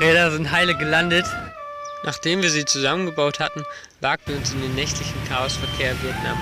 Räder sind heile gelandet. Nachdem wir sie zusammengebaut hatten, wagten wir uns in den nächtlichen Chaosverkehr Vietnams.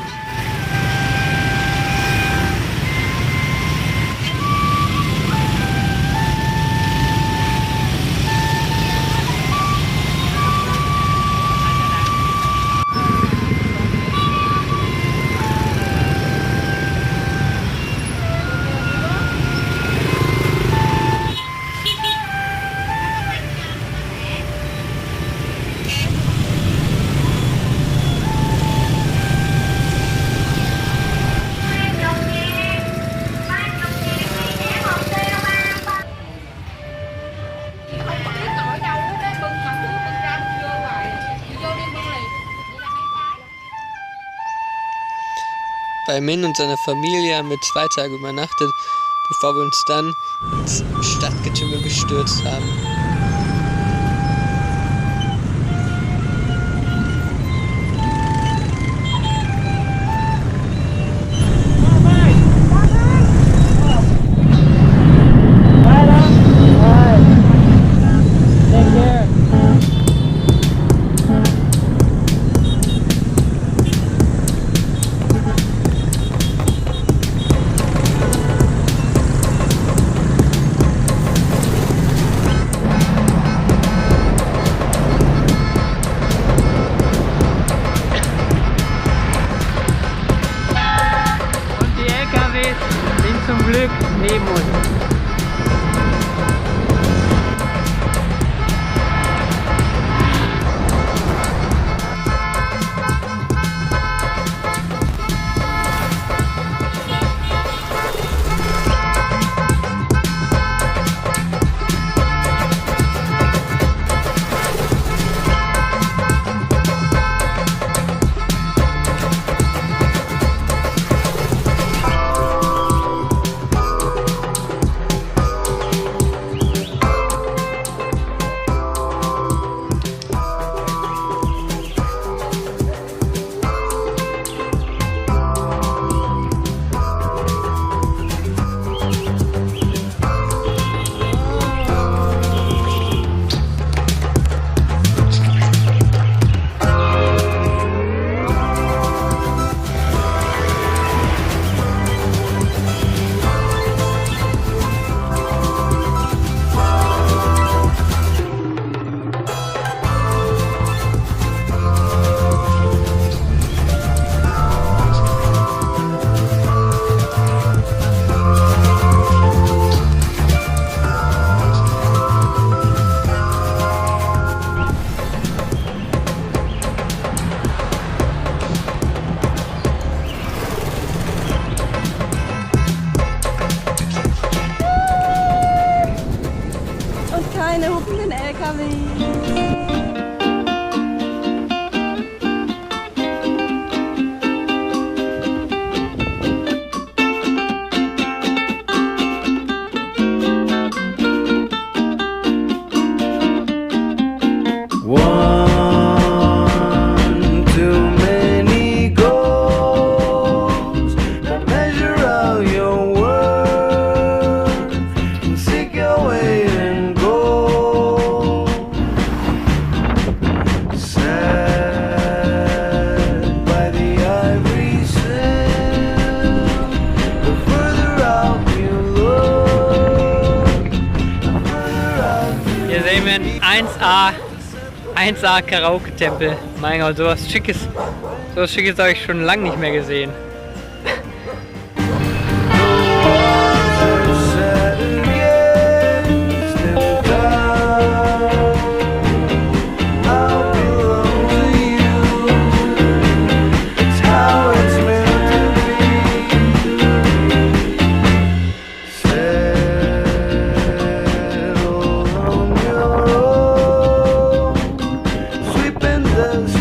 Bei Min und seiner Familie haben wir 2 Tage übernachtet, bevor wir uns dann ins Stadtgetümmel gestürzt haben. Zum Glück neben uns. Keine hupenden LKW. Hier sehen wir einen 1A Karaoke-Tempel. Mein Gott, sowas Schickes habe ich schon lange nicht mehr gesehen.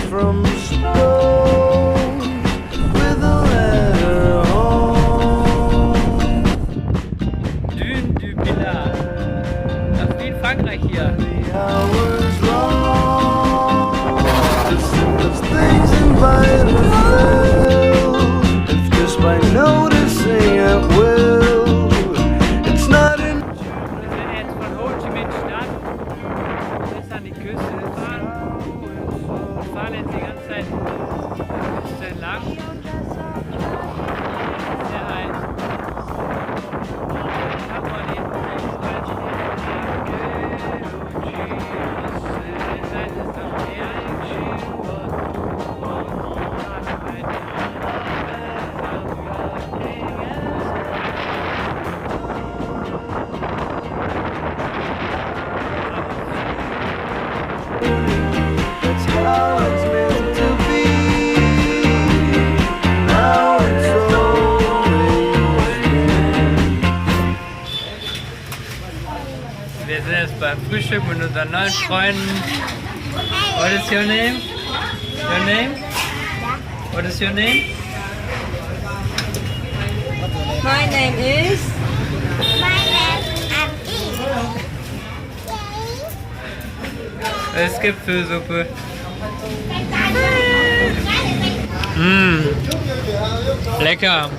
From stone with a Frühstück mit unseren neuen Freunden. What is your name? Your name? What is your name? My name is. Es gibt Füllsuppe. Lecker.